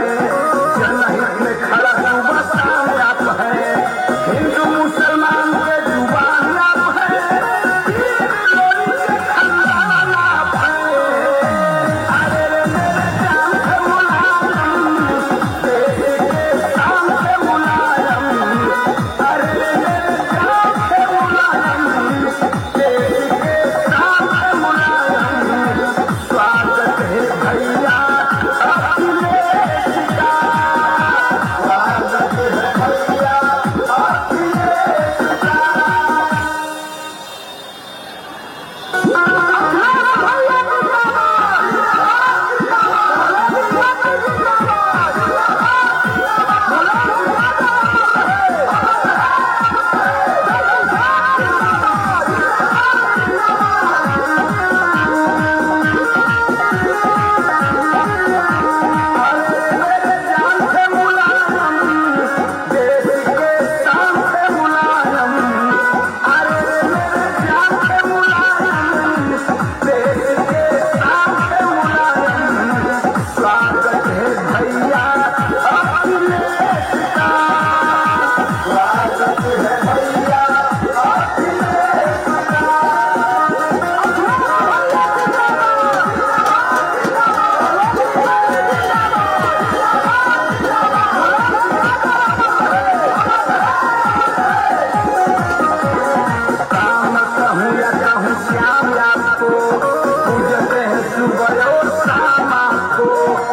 जनहित में खड़ा सुबह शाम आप है, हिंदू मुसलमान के जुबान आप है, पीर लोरी के खानदान आप है। अरे रे मेरे जान से मुलायम, देश के शान से मुलायम, अरे रे मेरे जान से मुलायम, देश के शान से मुलायम। स्वागत है भैया अखिलेश का, स्वागत है भैया अखिलेश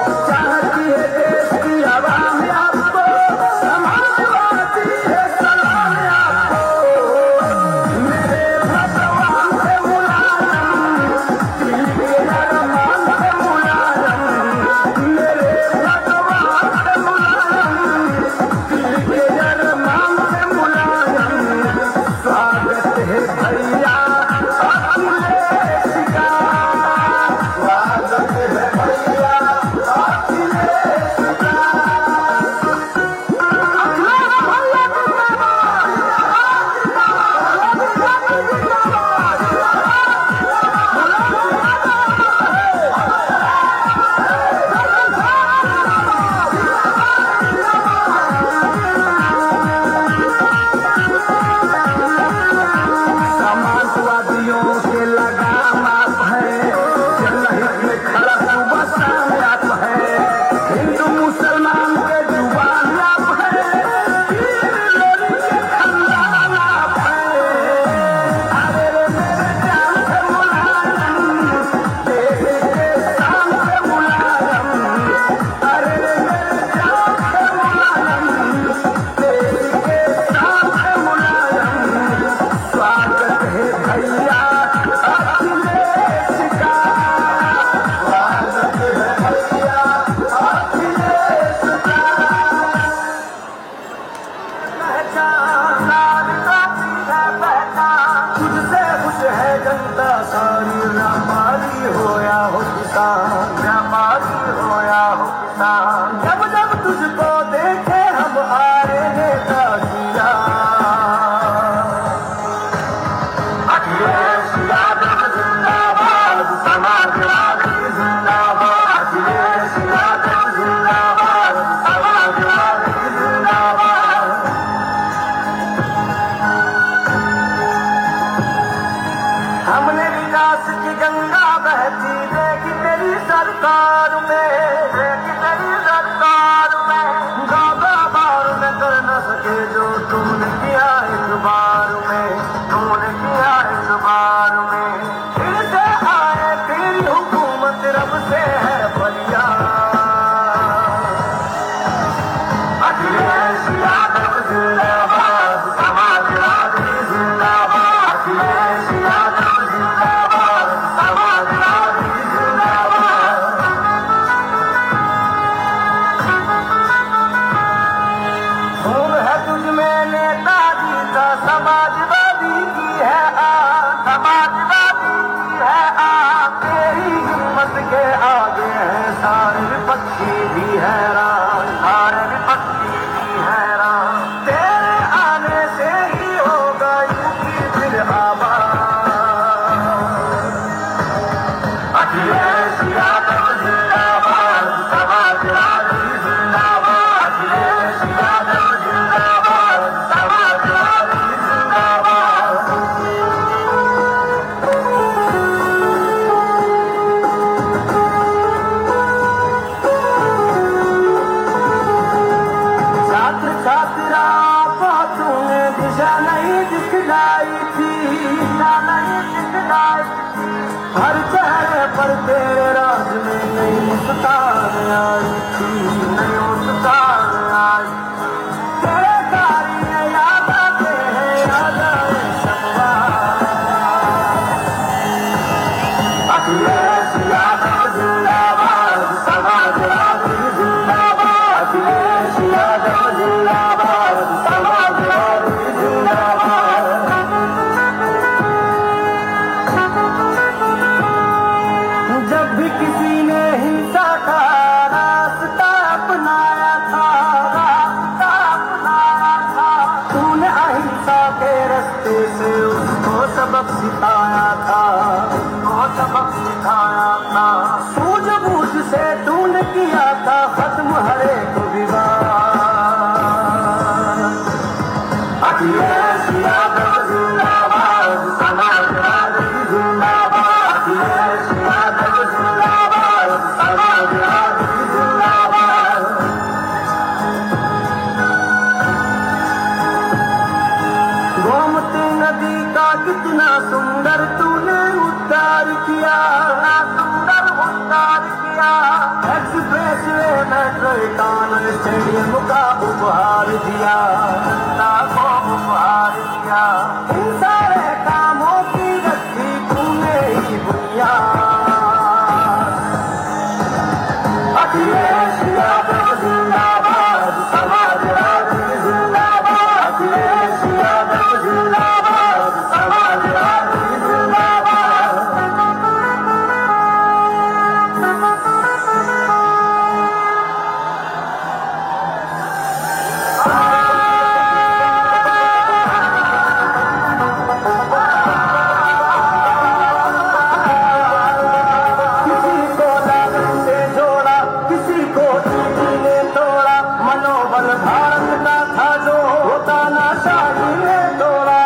का। जब जब तुझको देखे हम आए नेता जिया, अखिलेश यादव जिंदाबाद, समाजवादी जिंदाबाद, अखिलेश यादव जिंदाबाद, समाजवादी जिंदाबाद। हमने विकास की गंगा बहती देखी तेरी सरकार में, देखी तेरी सरकार में, गागा बार में कर न सके जो तुमने किया इस बार में, तुमने किया इस बार में। फिर से आए तेरी हुकूमत रब से है बलिया, अखिलेश यादव जिंदाबाद, समाजवादी जिंदाबाद, अखिलेश यादव जिंदाबाद, समाजवादी जिंदाबाद। आई थी, नई मुस्कान आई। तेरे तारीने याद आते हैं, याद आए शम्मा। अखिलेश यादव जिंदाबाद, समाजवादी जिंदाबाद। अखिलेश यादव जिंदाबाद, समाजवादी जिंदाबाद। जब भी किसी ने हिंसा का रास्ता अपनाया था, तूने अहिंसा के रास्ते से उसको सबक सिखाया था, सूझबूझ से तूने किया था खत्म हर एक विवाद। अखिलेश यादव जिंदाबाद, समाजवादी जिंदाबाद। अखिलेश यादव जिंदाबाद, समाजवादी जिंदाबाद। गोमती नदी का कितना सुंदर तूने उद्धार किया, express way metro tunnel stadium का उपहार दिया, लाखों उपहार दिया। इन सारे कामों की रखी तूने ही बुनियाद। अखिलेश यादव जिंदाबाद, समाजवादी जिंदाबाद। अखिलेश यादव जिंदाबाद, समाजवादी जिंदाबाद। किसी को लालन से जोड़ा, किसी को टीवी ने तोड़ा। मनोबल भारत का था जो होता ना शाही ने तोड़ा।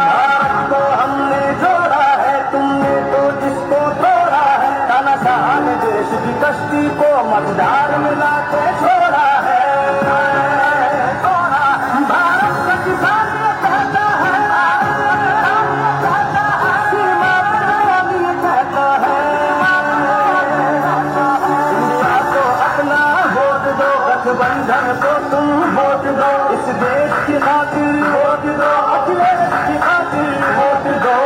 भारत को हमने जोड़ा है, तुमने तो जिसको तोड़ा है। तानाशाह ने देश की कश्ती को मझधार मिला के छोड़ा है। भारत का किसान ये कहता है, सीमा पर अभी कहता है। इंडिया को अपना वोट दो, गठबंधन को तुम वोट दो। इस देश की खातिर वोट दो, अखिलेश की खातिर वोट दो।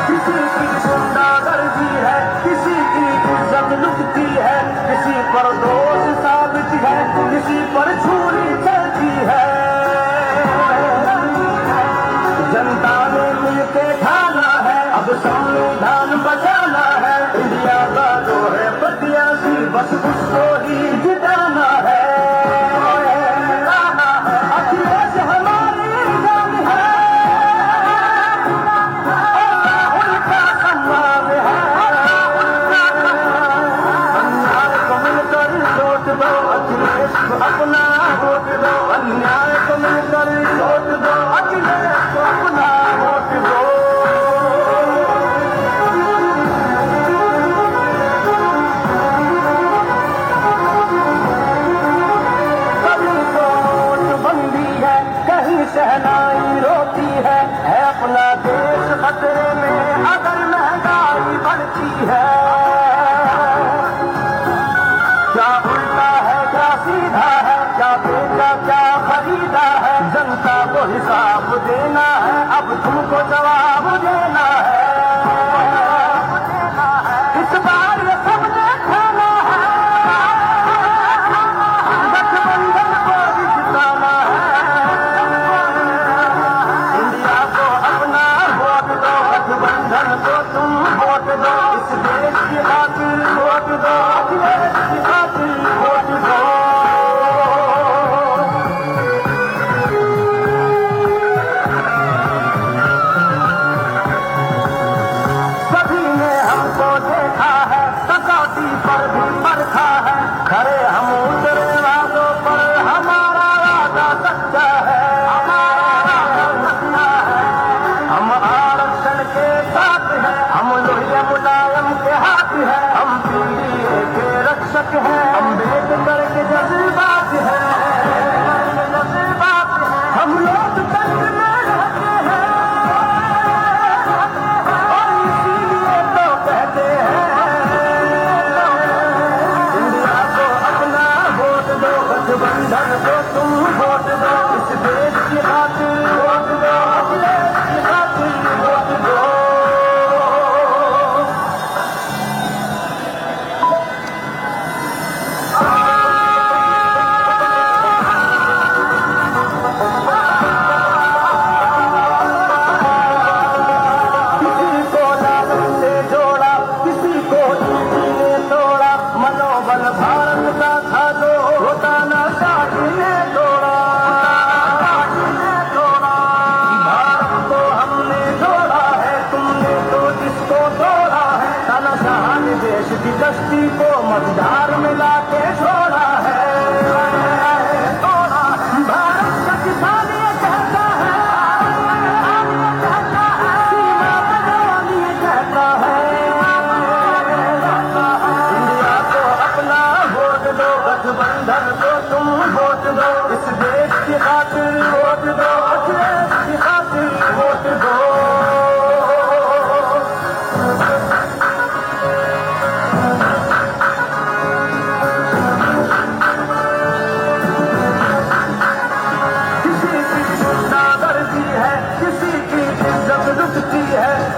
किसी की गुंडागर्दी है, किसी की इज्जत लुटती है, किसी पर दोष साबित है, किसी पर छुरी चलती है। जनता ने मिलके ठाना है, अब संविधान बचाना है। इंडिया का जो है प्रत्याशी, बस उसको ही जिताना है। अखिलेश हमारी जान है, उनका सम्मान है। अन्याय को मिलकर वोट दो, अखिलेश को अपना वोट दो। अन्याय को मिलकर वोट दो, अखिलेश को अपना वोट दो। कभी तो नोटबंदी है, कहीं शहनाई रोती है अपना देश खतरे में अगर महंगाई बढ़ती है। क्या उल्टा है, क्या सीधा है, क्या बेचा क्या खरीदा है। जनता को हिसाब देना है, अब तुमको जवाब देना है। इस बार ये सबने खाना है, गठबंधन को भी जिताना है। इंडिया को अपना वोट दो, गठबंधन को तुम वोट दो। इस देश की खातिर वोट दो, अखिलेश की खातिर वोट दो। गठबंधन को तुम वोट दो, इस देश की खातिर वोट दो, अखिलेश की खातिर वोट दो। देश की दस्ती को मझधार में लाके छोड़ा है, भारत का किसान ये कहता है, सीमा पे जवान ये कहता है, इंडिया को अपना वोट दो, गठबंधन को तुम वोट दो, इस देश की खातिर वोट दो, अखिलेश की खातिर वोट दो।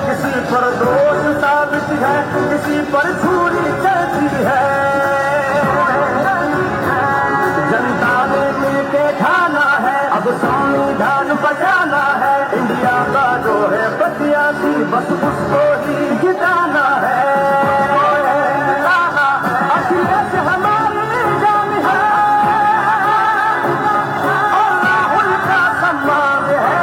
किसी पर दोष साबित है, किसी पर छुरी चलती है, जनता ने मिलके ठाना है, अब संविधान बचाना है, इंडिया का जो है प्रत्याशी बस उसको ही जिताना है, अखिलेश हमारी जान है और राहुल का सम्मान है,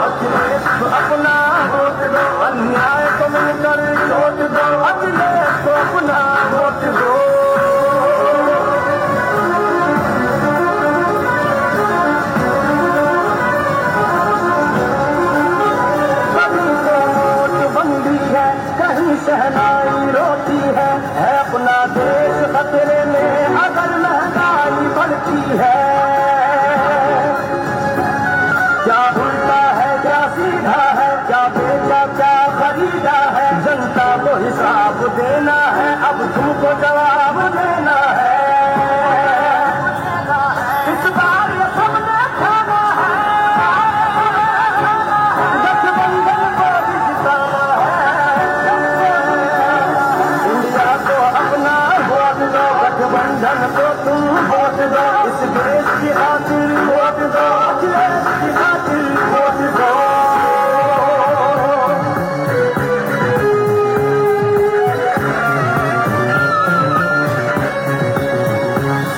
अखिलेश को अपना वोट दो, अन्याय को मिलकर छोड़ दो, अखिलेश को अपना वोट दो। कहीं तो नोटबंदी है, कहीं शहनाई रोटी है अपना देश खतरे में अगर महंगाई बढ़ती है, क्या उल्टा है क्या सीधा है, क्या बेचा क्या खरीदा है, जनता को हिसाब देना है, अब तुमको जवाब देना है, इस बार ये सबने खाना है, गठबंधन को भी जिताना है, इंडिया को अपना वोट दो, गठबंधन को तुम वोट दो, इस देश की खातिर वोट दो, अखिलेश की खातिर वोट दो।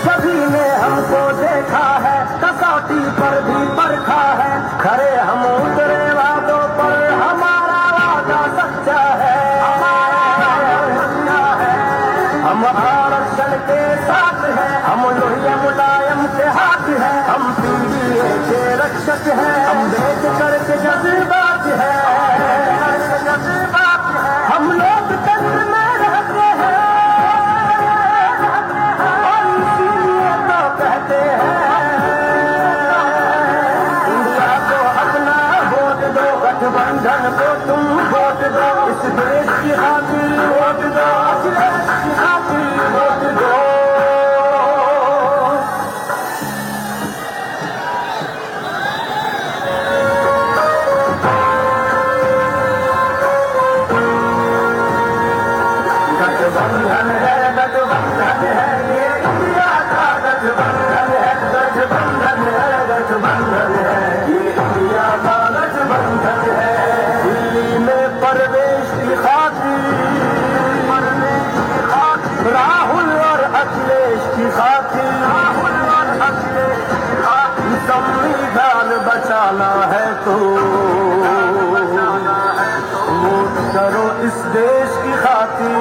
सभी ने हमको देखा है, कसौटी पर भी परखा है, खरे हम उतरे वादों पर हमारा वादा सच्चा है, हम आरक्षण के साथ हैं, हम लोहिया मुलायम के हाथ हैं, हम पीडीए के रक्षक हैं, हम देश करके जज्बात है, हम लोग तंत्र में रहते हैं और इसीलिए तो कहते हैं, इंडिया को अपना वोट दो, गठबंधन को तुम वोट दो, इस देश की खातिर वोट दो, अखिलेश की खातिर वोट दो। गठबंधन है, गठबंधन है, ये इंडिया का गठबंधन है, गठबंधन है, गठबंधन है, ये इंडिया का गठबंधन है, दिल्ली में प्रवेश की खातिर राहुल और अखिलेश की खातिर, संविधान बचाना है तो वोट करो इस देश की खातिर।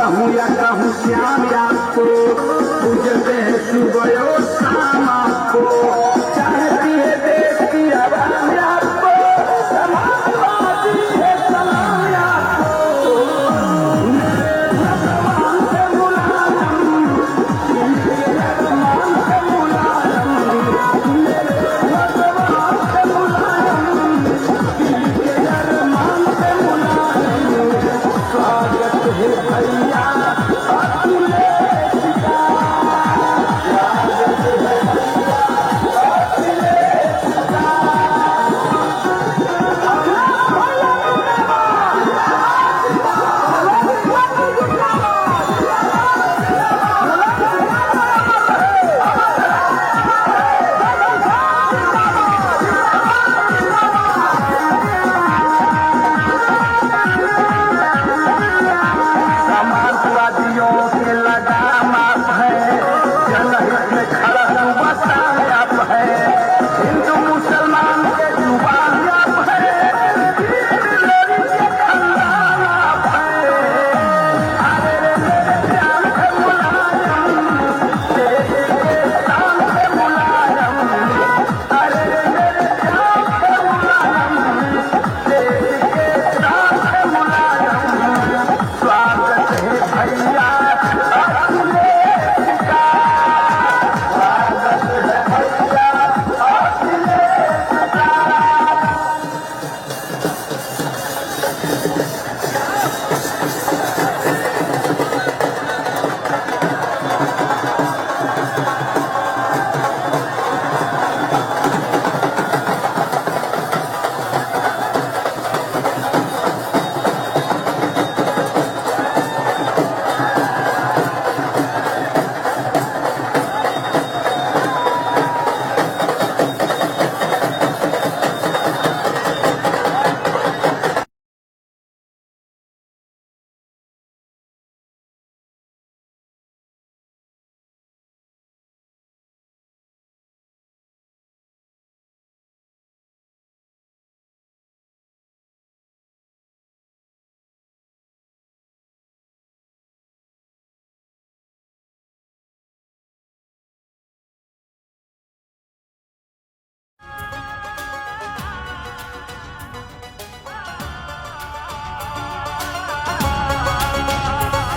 कहूँ या कहूँ श्याम आपको, पूजते हैं सुबह और शाम आपको, चाहती है देश की आवाम आपको, समाजवादी है सलाम आपको। भगवान से मुलायम, भगवान से मुलायम, भगवान से मुलायम, भगवान से मुलायम। स्वागत है भैया अखिलेश का, स्वागत है भैया अखिलेश का। समाजवादियों के लगाम आप है, जनहित में खड़ा युवा आप है, हिंदू मुसलमान के जुबान आप है, लड़ी के खंडान आप है। अरे रे मेरे जान से मुलायम, देश के शान से मुलायम, अरे रे मेरे जान से मुलायम, देश के शान से मुलायम। स्वागत है भैया अखिलेश का, स्वागत है भैया अखिलेश का।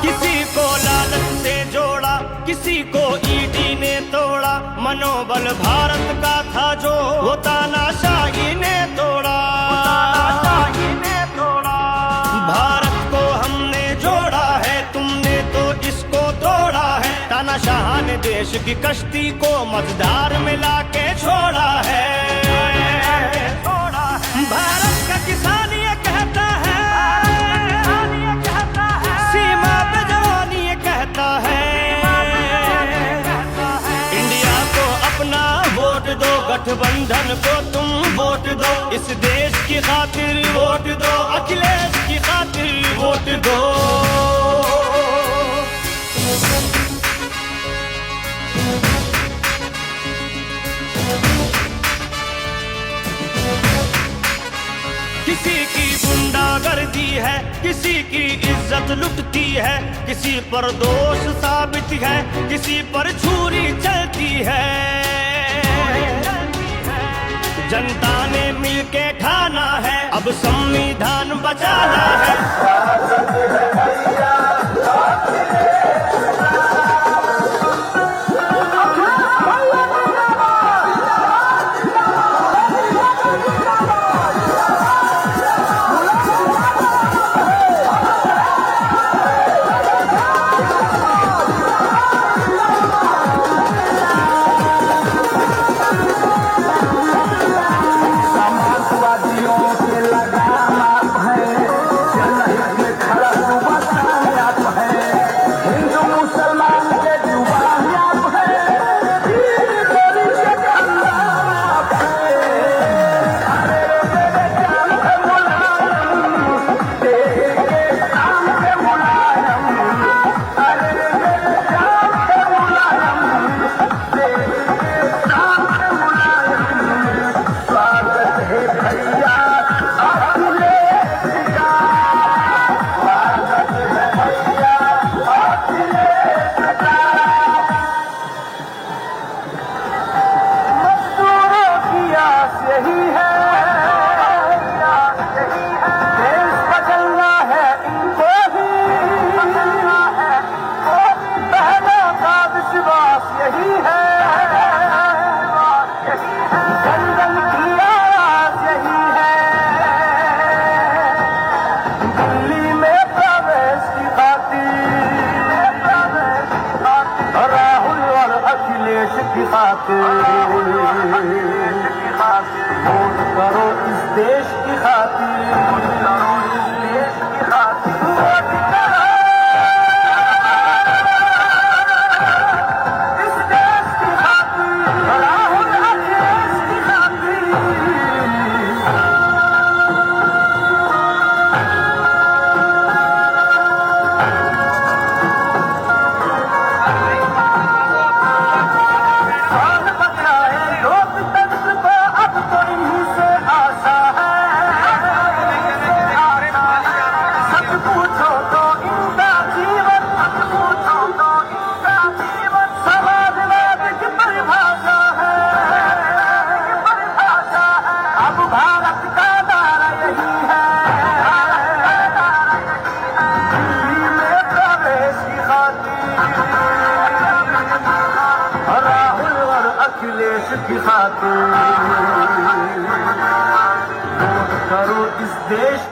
किसी को लालच से जोड़ा, किसी को ईडी ने तोड़ा, मनोबल भारत का था जो वो तानाशाही ने तोड़ा। भारत को हमने जोड़ा है, तुमने तो इसको तोड़ा है। तानाशाह ने देश की कश्ती को मझधार में लाके छोड़ा है। भारत का किसान ये कहता है, सीमा पे जवान ये कहता है, इंडिया को अपना वोट दो, गठबंधन को तुम वोट दो, इस देश की खातिर वोट दो, अखिलेश की खातिर वोट दो। किसी की गुंडागर्दी है, किसी की इज्जत लुटती है, किसी पर दोष साबित है, किसी पर छुरी चलती है। जनता ने मिलके ठाना है, अब संविधान बचाना है। समाजवादियों के लगाम आप है, जनहित में खड़ा युवा खातिर, वोट करो इस देश की खातिर, इस देश की खातिर वोट करो, इस देश की खातिर, राहुल अखिलेश की खातिर। अखिलेश की खातिर वोट करो इस देश